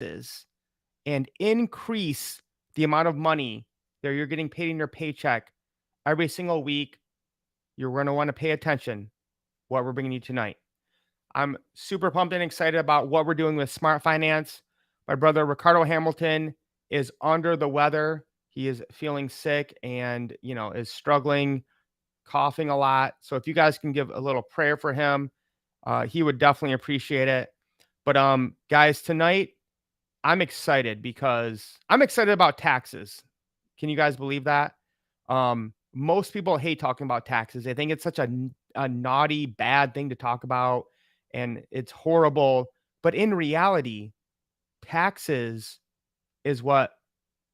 is and increase the amount of money that you're getting paid in your paycheck every single week, you're going to want to pay attention what we're bringing you tonight. I'm super pumped and excited about what we're doing with Smart Finance. My brother Ricardo Hamilton is under the weather. He is feeling sick and, is struggling, coughing a lot. So if you guys can give a little prayer for him, he would definitely appreciate it. But guys, tonight I'm excited because I'm excited about taxes. Can you guys believe that? Most people hate talking about taxes. They think it's such a naughty, bad thing to talk about, and it's horrible. But in reality, taxes is what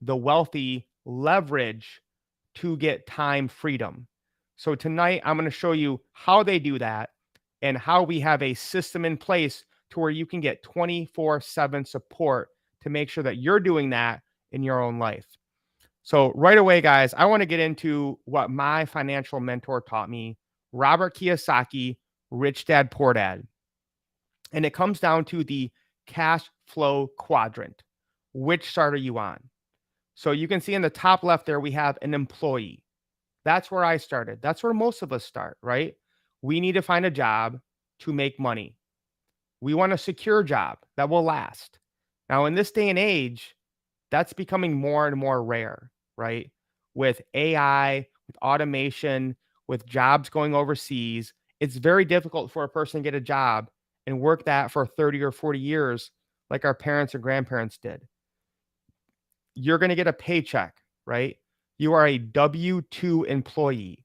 the wealthy leverage to get time freedom. So tonight, I'm going to show you how they do that and how we have a system in place to where you can get 24/7 support to make sure that you're doing that in your own life. So right away, guys, I want to get into what my financial mentor taught me, Robert Kiyosaki, Rich Dad, Poor Dad. And it comes down to the cash flow quadrant. Which chart are you on? So you can see in the top left there, we have an employee. That's where I started. That's where most of us start, right? We need to find a job to make money. We want a secure job that will last. Now, in this day and age, that's becoming more and more rare, right? With AI, with automation, with jobs going overseas, it's very difficult for a person to get a job and work that for 30 or 40 years like our parents or grandparents did. You're going to get a paycheck, right? You are a W-2 employee.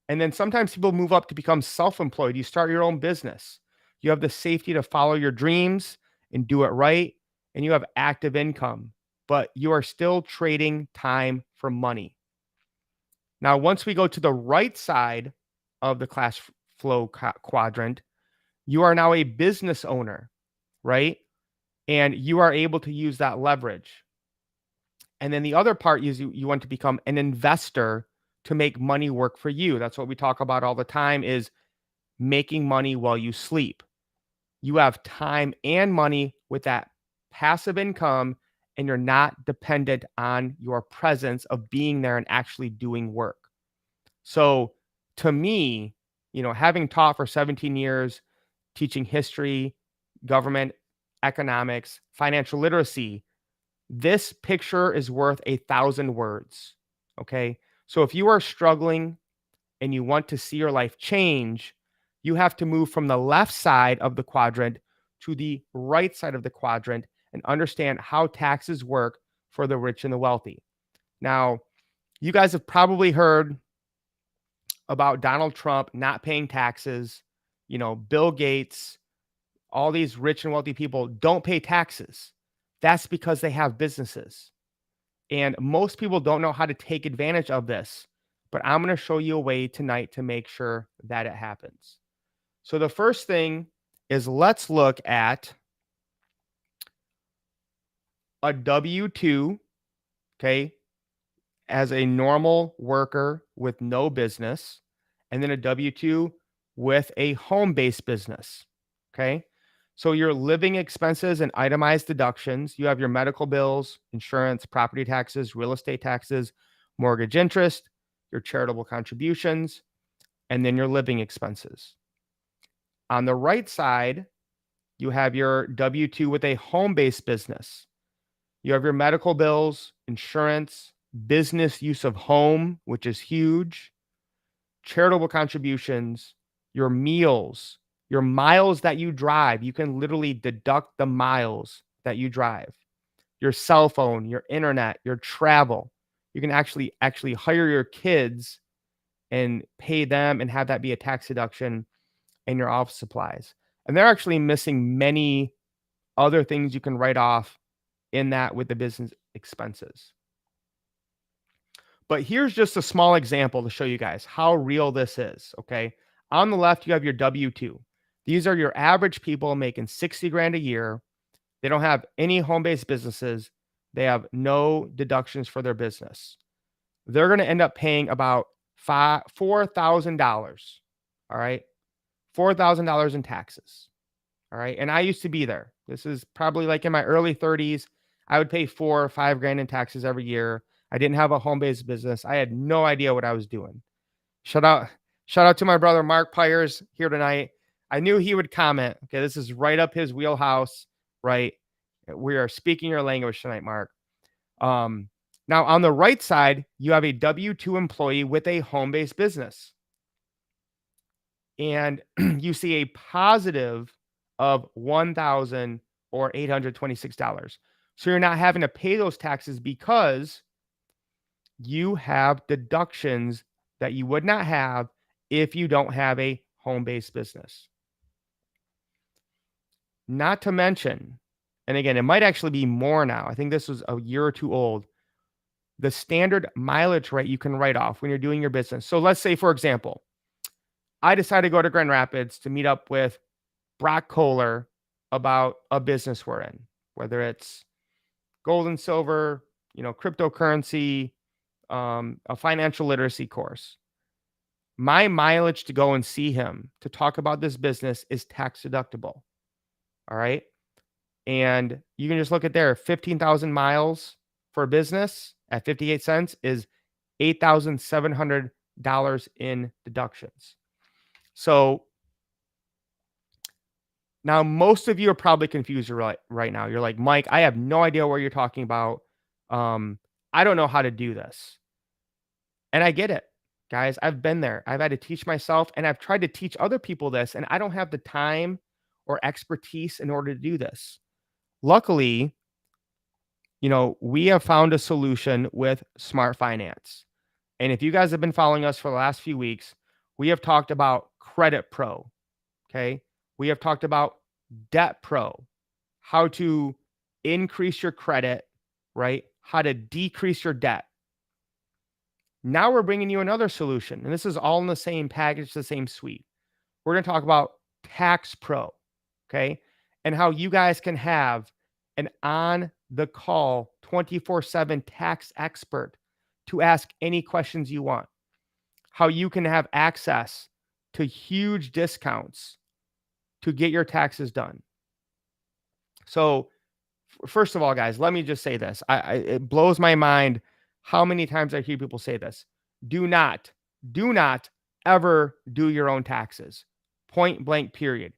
And then sometimes people move up to become self-employed. You start your own business. You have the safety to follow your dreams and do it right. And you have active income, but you are still trading time for money. Now, once we go to the right side of the cash flow quadrant, you are now a business owner, right? And you are able to use that leverage. And then the other part is you want to become an investor to make money work for you. That's what we talk about all the time is making money while you sleep. You have time and money with that passive income, and you're not dependent on your presence of being there and actually doing work. So to me, having taught for 17 years, teaching history, government, economics, financial literacy, this picture is worth 1,000 words. Okay. So if you are struggling and you want to see your life change, you have to move from the left side of the quadrant to the right side of the quadrant and understand how taxes work for the rich and the wealthy. Now, you guys have probably heard about Donald Trump not paying taxes, Bill Gates, all these rich and wealthy people don't pay taxes. That's because they have businesses. And most people don't know how to take advantage of this. But I'm going to show you a way tonight to make sure that it happens. So the first thing is let's look at a W-2, okay, as a normal worker with no business, and then a W-2 with a home-based business, okay? So your living expenses and itemized deductions, you have your medical bills, insurance, property taxes, real estate taxes, mortgage interest, your charitable contributions, and then your living expenses. On the right side, you have your W-2 with a home-based business. You have your medical bills, insurance, business use of home, which is huge, charitable contributions, your meals, your miles that you drive. You can literally deduct the miles that you drive, your cell phone, your internet, your travel. You can actually hire your kids and pay them and have that be a tax deduction in your office supplies. And they're actually missing many other things you can write off in that with the business expenses. But here's just a small example to show you guys how real this is, okay? On the left, you have your W-2. These are your average people making 60 grand a year. They don't have any home-based businesses. They have no deductions for their business. They're going to end up paying about $4,000, all right? $4,000 in taxes, all right? And I used to be there. This is probably like in my early 30s. I would pay 4 or 5 grand in taxes every year. I didn't have a home-based business. I had no idea what I was doing. Shout out, shout out to my brother Mark Pyers here tonight. I knew he would comment. Okay, this is right up his wheelhouse, right? We are speaking your language tonight, Mark. Um, Now on the right side, you have a W-2 employee with a home-based business. And you see a positive of 1,000 or $826. So you're not having to pay those taxes because you have deductions that you would not have if you don't have a home-based business. Not to mention, and again, it might actually be more now. I think this was a year or two old. The standard mileage rate you can write off when you're doing your business. So let's say, for example, I decide to go to Grand Rapids to meet up with Brock Kohler about a business we're in, whether it's gold and silver, cryptocurrency, a financial literacy course. My mileage to go and see him to talk about this business is tax deductible. All right. And you can just look at there 15,000 miles for a business at 58 cents is $8,700 in deductions. So now most of you are probably confused right now. You're like, Mike, I have no idea what you're talking about. I don't know how to do this. And I get it, guys. I've been there. I've had to teach myself and I've tried to teach other people this, and I don't have the time or expertise in order to do this. Luckily, we have found a solution with Smart Finance. And if you guys have been following us for the last few weeks, we have talked about Credit Pro. Okay. We have talked about Debt Pro, how to increase your credit, right? How to decrease your debt. Now we're bringing you another solution, and this is all in the same package, the same suite. We're going to talk about Tax Pro, okay? And how you guys can have an on the call 24/7 tax expert to ask any questions you want. How you can have access to huge discounts to get your taxes done. So, first of all, guys, let me just say this. It blows my mind how many times I hear people say this. Do not ever do your own taxes. Point blank, period.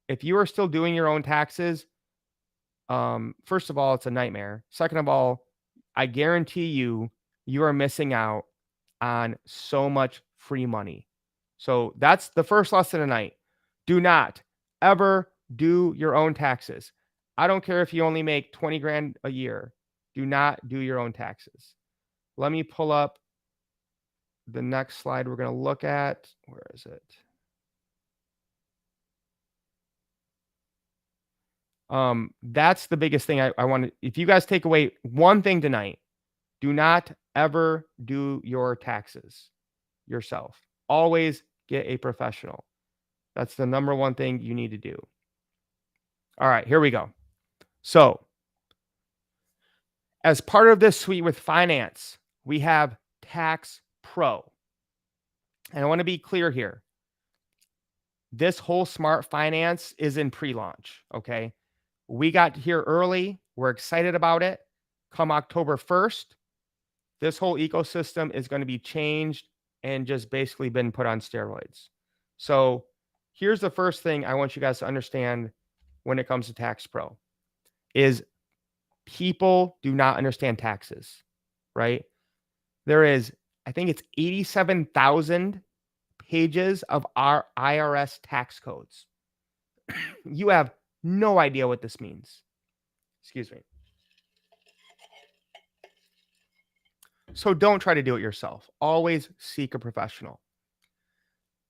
If you are still doing your own taxes, first of all, it's a nightmare. Second of all, I guarantee you are missing out on so much free money. So that's the first lesson tonight. Do not ever do your own taxes. I don't care if you only make 20 grand a year. Do not do your own taxes. Let me pull up the next slide we're going to look at. Where is it? That's the biggest thing I want to, if you guys take away one thing tonight, do not ever do your taxes yourself. Always get a professional. That's the number one thing you need to do. All right, here we go. So, as part of this suite with finance, we have Tax Pro. And I want to be clear here. This whole Smart Finance is in pre-launch, okay? We got here early. We're excited about it. Come October 1st, this whole ecosystem is going to be changed and just basically been put on steroids. So here's the first thing I want you guys to understand when it comes to Tax Pro is people do not understand taxes, right? There is, I think it's 87,000 pages of our IRS tax codes. You have no idea what this means. Excuse me. So don't try to do it yourself. Always seek a professional.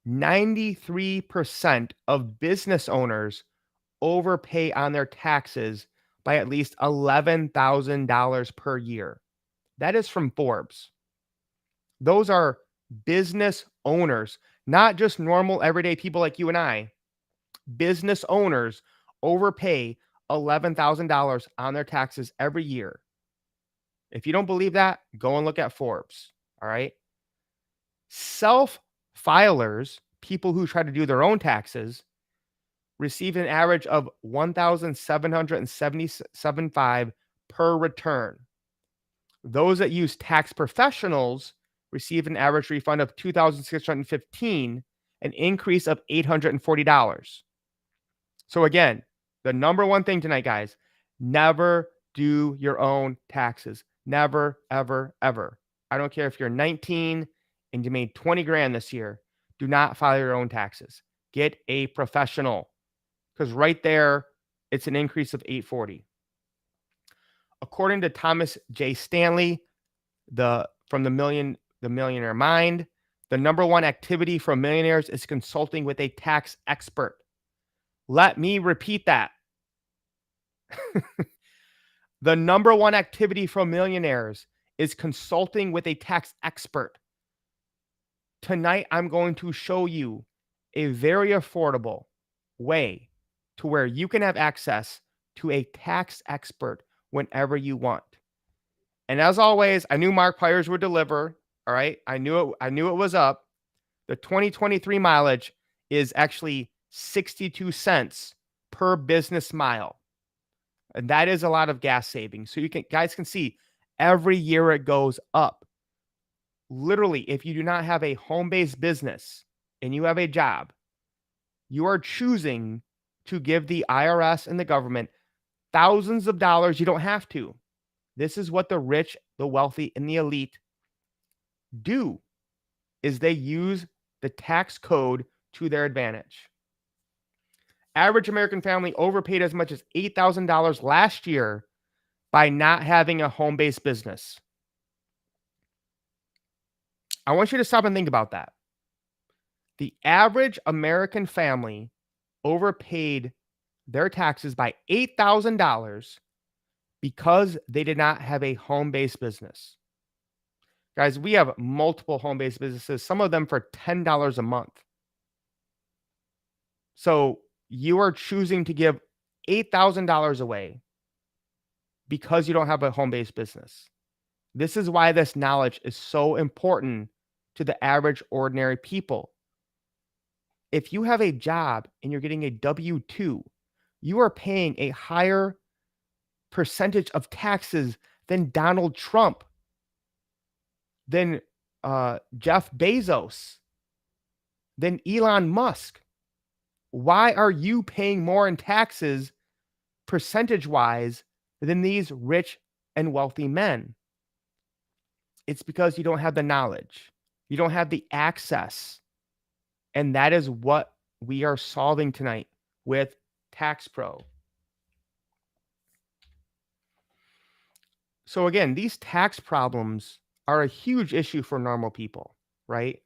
93% of business owners overpay on their taxes by at least $11,000 per year. That is from Forbes. Those are business owners, not just normal everyday people like you and I. Business owners overpay $11,000 on their taxes every year. If you don't believe that, go and look at Forbes. All right. Self-filers, people who try to do their own taxes, receive an average of $1,777.5 per return. Those that use tax professionals receive an average refund of $2,615, an increase of $840. So again, the number one thing tonight, guys, never do your own taxes. Never, ever, ever. I don't care if you're 19 and you made 20 grand this year. Do not file your own taxes. Get a professional, because right there, it's an increase of 840. According to Thomas J. Stanley, from the Millionaire Mind, the number one activity for millionaires is consulting with a tax expert. Let me repeat that. The number one activity for millionaires is consulting with a tax expert. Tonight, I'm going to show you a very affordable way to where you can have access to a tax expert whenever you want. And as always, I knew Mark Pyers would deliver. All right. I knew it was up. The 2023 mileage is actually 62 cents per business mile. And that is a lot of gas savings. So guys can see every year it goes up. Literally, if you do not have a home-based business and you have a job, you are choosing to give the IRS and the government thousands of dollars. You don't have to. This is what the rich, the wealthy, and the elite do, is they use the tax code to their advantage. Average American family overpaid as much as $8,000 last year by not having a home-based business. I want you to stop and think about that. The average American family overpaid their taxes by $8,000 because they did not have a home-based business. Guys, we have multiple home-based businesses, some of them for $10 a month. So you are choosing to give $8,000 away because you don't have a home-based business. This is why this knowledge is so important to the average ordinary people. If you have a job and you're getting a W-2, you are paying a higher percentage of taxes than Donald Trump, than Jeff Bezos, than Elon Musk. Why are you paying more in taxes percentage-wise than these rich and wealthy men? It's because you don't have the knowledge. You don't have the access. And that is what we are solving tonight with Tax Pro. So again, these tax problems are a huge issue for normal people, right?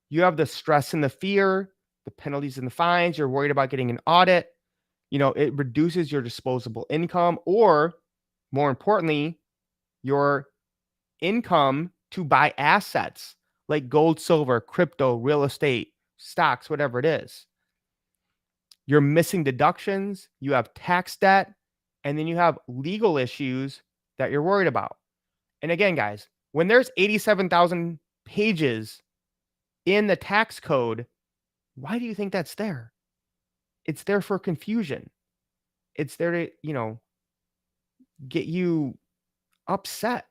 You have the stress and the fear, the penalties and the fines. You're worried about getting an audit. It reduces your disposable income, or more importantly, your income to buy assets like gold, silver, crypto, real estate, stocks, whatever it is. You're missing deductions. You have tax debt, and then you have legal issues that you're worried about. And again, guys, when there's 87,000 pages in the tax code, why do you think that's there? It's there for confusion. It's there to, get you upset,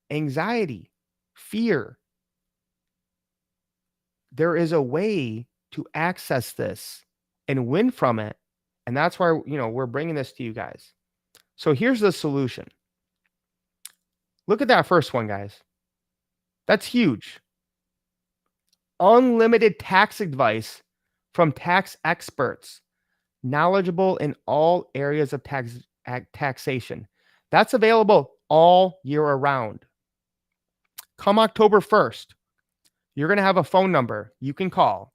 anxiety, fear. There is a way to access this and win from it. And that's why, we're bringing this to you guys. So here's the solution. Look at that first one, guys. That's huge. Unlimited tax advice from tax experts, knowledgeable in all areas of taxation. That's available all year around. Come October 1st, you're going to have a phone number you can call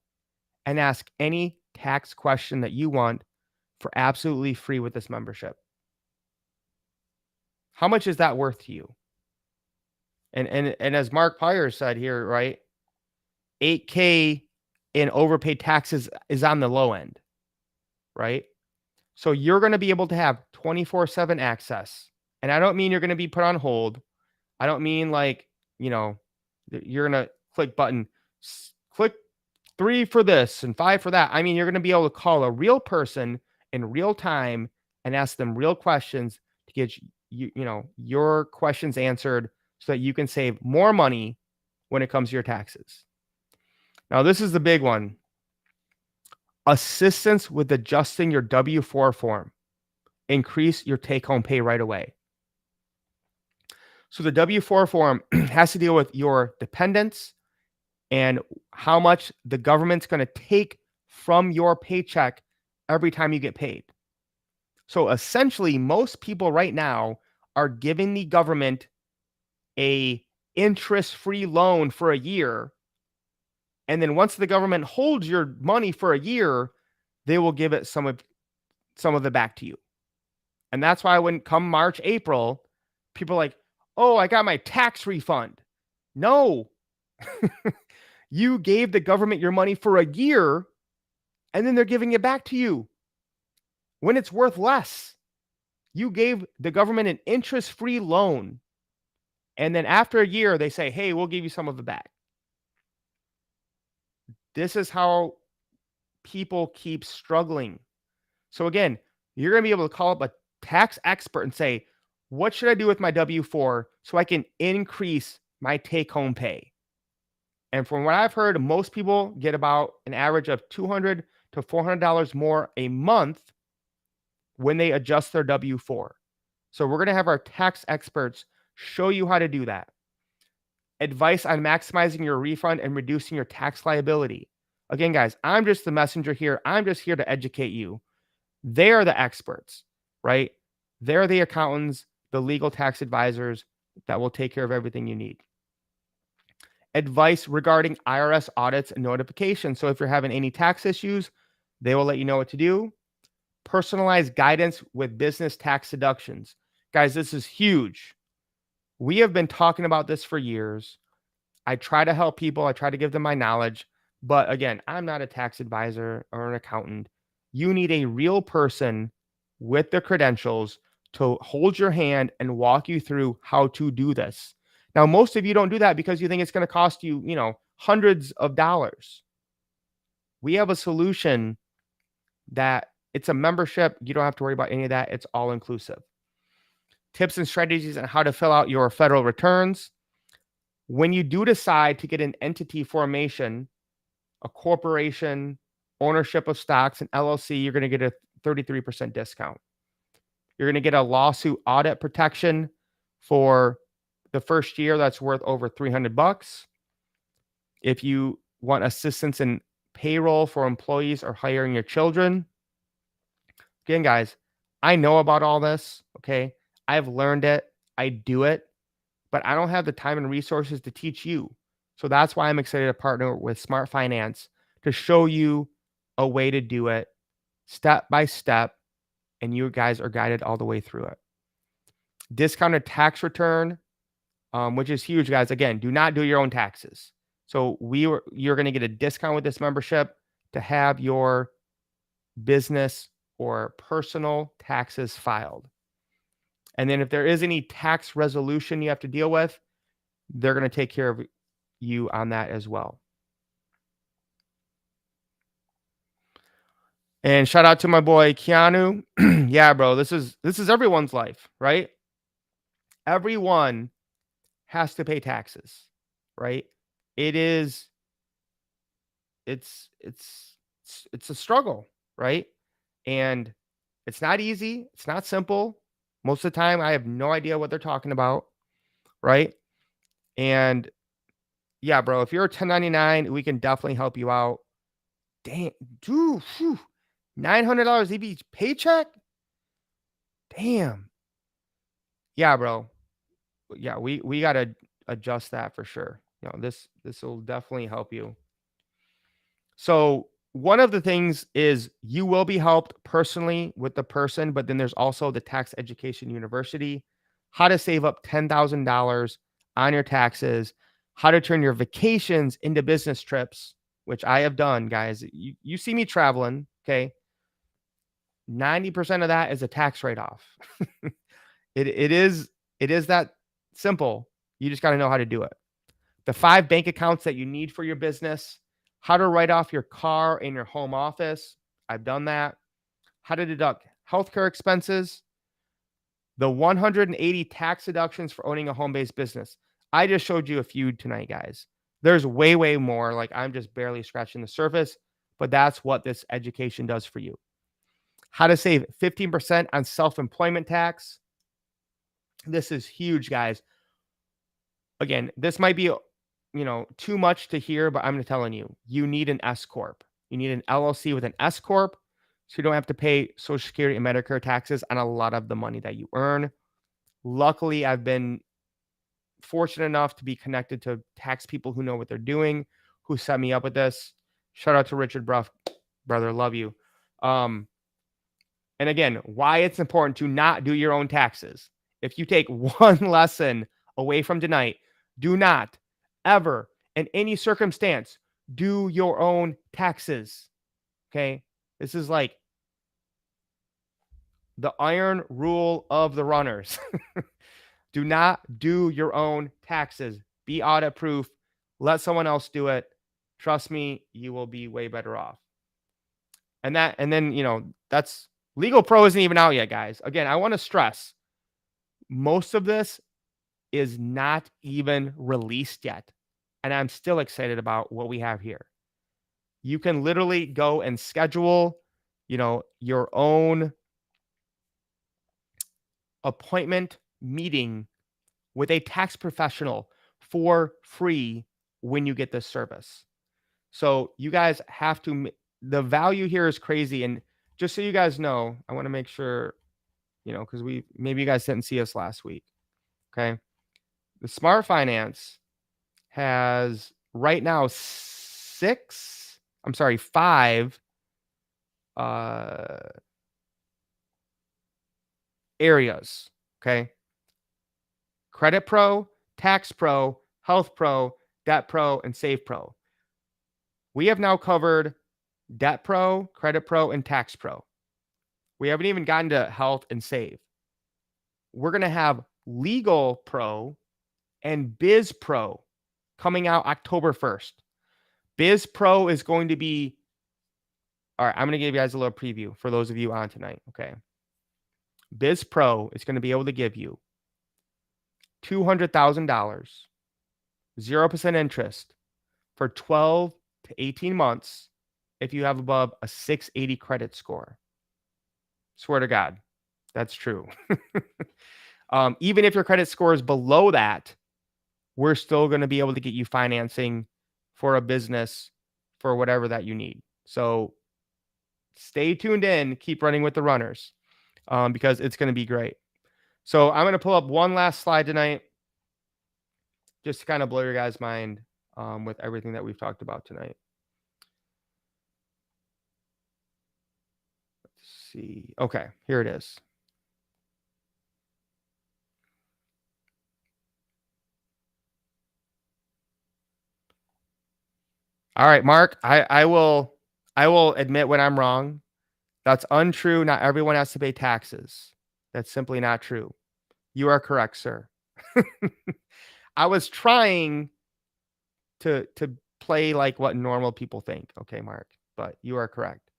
and ask any tax question that you want for absolutely free with this membership. How much is that worth to you? And as Mark Pyers said here, right? $8K in overpaid taxes is on the low end, right? So you're going to be able to have 24/7 access. And I don't mean you're going to be put on hold. I don't mean like, you're going to click 3 for this and 5 for that. I mean, you're gonna be able to call a real person in real time and ask them real questions to get your questions answered so that you can save more money when it comes to your taxes. Now, this is the big one. Assistance with adjusting your W-4 form. Increase your take-home pay right away. So the W-4 form has to deal with your dependents and how much the government's going to take from your paycheck every time you get paid. So essentially, most people right now are giving the government a interest-free loan for a year. And then once the government holds your money for a year, they will give it some of it back to you. And that's why when come March, April, people are like, "Oh, I got my tax refund." No. You gave the government your money for a year and then they're giving it back to you when it's worth less. You gave the government an interest-free loan. And then after a year, they say, "Hey, we'll give you some of it back." This is how people keep struggling. So again, you're going to be able to call up a tax expert and say, "What should I do with my W-4 so I can increase my take-home pay?" And from what I've heard, most people get about an average of $200 to $400 more a month when they adjust their W-4. So we're going to have our tax experts show you how to do that. Advice on maximizing your refund and reducing your tax liability. Again, guys, I'm just the messenger here. I'm just here to educate you. They are the experts, right? They're the accountants, the legal tax advisors that will take care of everything you need. Advice regarding IRS audits and notifications. So if you're having any tax issues, they will let you know what to do. Personalized guidance with business tax deductions. Guys, this is huge. We have been talking about this for years. I try to help people. I try to give them my knowledge. But again, I'm not a tax advisor or an accountant. You need a real person with the credentials to hold your hand and walk you through how to do this. Now, most of you don't do that because you think it's going to cost you, hundreds of dollars. We have a solution that it's a membership. You don't have to worry about any of that. It's all inclusive. Tips and strategies on how to fill out your federal returns. When you do decide to get an entity formation, a corporation, ownership of stocks, an LLC, you're going to get a 33% discount. You're going to get a lawsuit audit protection for the first year that's worth over $300. If you want assistance in payroll for employees or hiring your children. Again, guys, I know about all this, okay? I've learned it. I do it, but I don't have the time and resources to teach you. So that's why I'm excited to partner with Smart Finance to show you a way to do it step by step, and you guys are guided all the way through it. Discounted tax return, which is huge, guys. Again, do not do your own taxes. So you're going to get a discount with this membership to have your business or personal taxes filed. And then if there is any tax resolution you have to deal with, they're going to take care of you on that as well. And shout out to my boy Keanu. Yeah, bro, this is everyone's life, right? Everyone has to pay taxes, right? It's a struggle, right? And it's not easy. It's not simple. Most of the time, I have no idea what they're talking about, right? And yeah, bro, if you're a 1099, we can definitely help you out. Damn, dude, $900 each paycheck? Damn. Yeah, bro. Yeah, we got to adjust that for sure. This will definitely help you. So one of the things is you will be helped personally with the person, but then there's also the Tax Education University, how to save up $10,000 on your taxes, how to turn your vacations into business trips, which I have done, guys. You see me traveling, okay? 90% of that is a tax write-off. It is that simple. You just got to know how to do it. The 5 bank accounts that you need for your business, How to write off your car in your home office. I've done that. How to deduct healthcare expenses. The 180 tax deductions for owning a home-based business. I just showed you a few tonight, guys. There's way, way more. Like I'm just barely scratching the surface, but that's what this education does for you. How to save 15% on self-employment tax. This is huge, guys. Again, this might be, too much to hear, but I'm telling you, you need an S corp. You need an LLC with an S corp, so you don't have to pay Social Security and Medicare taxes on a lot of the money that you earn. Luckily, I've been fortunate enough to be connected to tax people who know what they're doing, who set me up with this. Shout out to Richard Bruff, brother, love you. And again, why it's important to not do your own taxes. If you take one lesson away from tonight, do not ever, in any circumstance, do your own taxes. Okay? This is like the iron rule of the runners. Do not do your own taxes. Be audit proof. Let someone else do it. Trust me, you will be way better off. And then, that's Legal Pro isn't even out yet, guys. Again, I want to stress most of this is not even released yet. And I'm still excited about what we have here. You can literally go and schedule, your own appointment meeting with a tax professional for free when you get this service. So you guys have to, the value here is crazy. And just so you guys know, I want to make sure, because maybe you guys didn't see us last week. Okay. The Smart Finance has right now 5 areas. Okay. Credit Pro, Tax Pro, Health Pro, Debt Pro, and Save Pro. We have now covered Debt Pro, Credit Pro, and Tax Pro. We haven't even gotten to Health and Save. We're going to have Legal Pro and Biz Pro coming out October 1st. Biz Pro is going to be, all right, I'm going to give you guys a little preview for those of you on tonight, okay? Biz Pro is going to be able to give you $200,000, 0% interest for 12 to 18 months if you have above a 680 credit score. Swear to God, that's true. Even if your credit score is below that, we're still going to be able to get you financing for a business for whatever that you need. So stay tuned in, keep running with the runners, because it's going to be great. So I'm going to pull up one last slide tonight just to kind of blow your guys' mind with everything that we've talked about tonight. Let's see. Okay, here it is. All right, Mark, I will admit when I'm wrong. That's untrue. Not everyone has to pay taxes. That's simply not true. You are correct, sir. I was trying to play like what normal people think. Okay, Mark, but you are correct.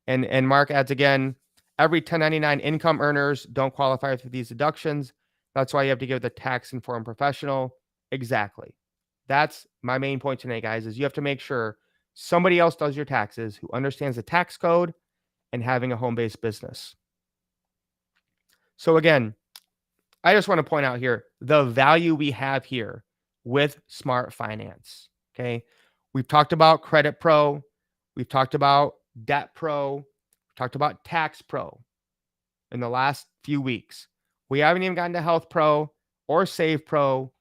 And Mark adds again, every 1099 income earners don't qualify for these deductions. That's why you have to give the tax-informed professional. Exactly. That's my main point tonight, guys, is you have to make sure somebody else does your taxes who understands the tax code and having a home-based business. So again, I just want to point out here the value we have here with Smart Finance. Okay. We've talked about Credit Pro. We've talked about Debt Pro. We've talked about Tax Pro in the last few weeks. We haven't even gotten to Health Pro or Save Pro.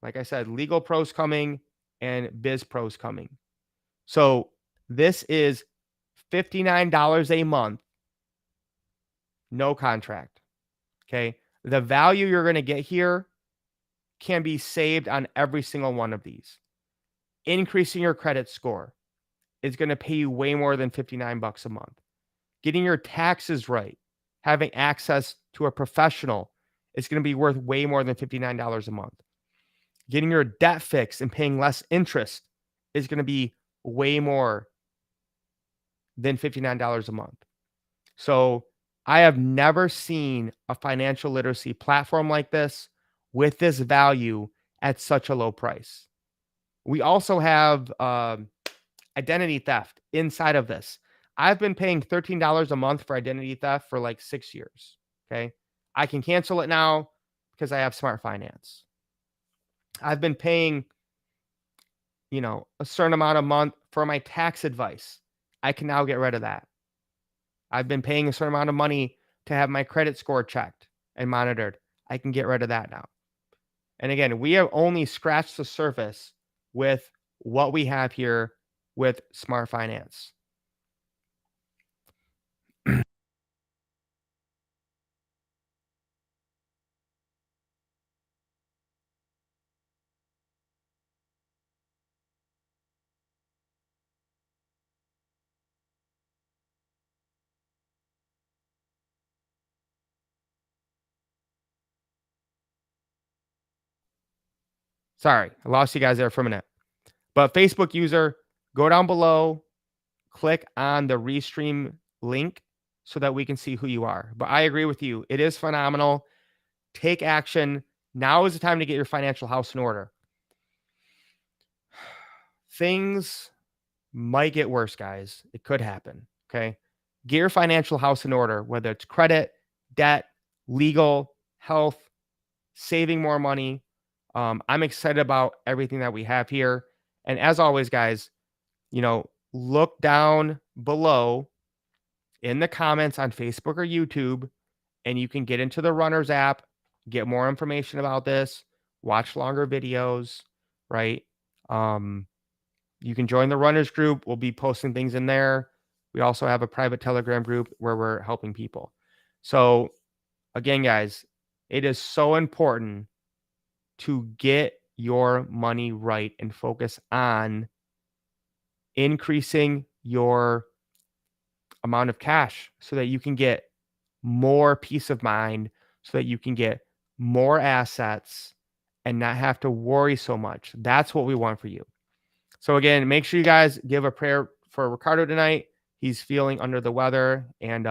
Like I said, Legal Pro's coming and Biz Pro's coming. So this is $59 a month, no contract. Okay. The value you're going to get here can be saved on every single one of these. Increasing your credit score is going to pay you way more than $59 a month. Getting your taxes right, having access to a professional is going to be worth way more than $59 a month. Getting your debt fixed and paying less interest is going to be way more than $59 a month. So I have never seen a financial literacy platform like this with this value at such a low price. We also have identity theft inside of this. I've been paying $13 a month for identity theft for like 6 years. Okay. I can cancel it now because I have smart finance. I've been paying, a certain amount a month for my tax advice. I can now get rid of that. I've been paying a certain amount of money to have my credit score checked and monitored. I can get rid of that now. And again, we have only scratched the surface with what we have here with smart finance. Sorry, I lost you guys there for a minute. But Facebook user, go down below, click on the restream link so that we can see who you are. But I agree with you. It is phenomenal. Take action. Now is the time to get your financial house in order. Things might get worse, guys. It could happen. Okay. Get your financial house in order, whether it's credit, debt, legal, health, saving more money. I'm excited about everything that we have here. And as always, guys, look down below in the comments on Facebook or YouTube, and you can get into the Runners app, get more information about this, watch longer videos, right? You can join the Runners group. We'll be posting things in there. We also have a private Telegram group where we're helping people. So, again, guys, it is so important to get your money right and focus on increasing your amount of cash so that you can get more peace of mind, so that you can get more assets and not have to worry so much. That's what we want for you. So again, make sure you guys give a prayer for Ricardo tonight. He's feeling under the weather, and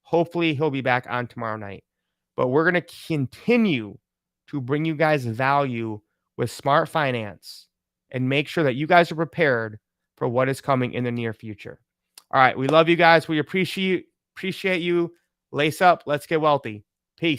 hopefully he'll be back on tomorrow night. But we're going to continue to bring you guys value with smart finance and make sure that you guys are prepared for what is coming in the near future. All right, we love you guys. We appreciate you. Lace up. Let's get wealthy.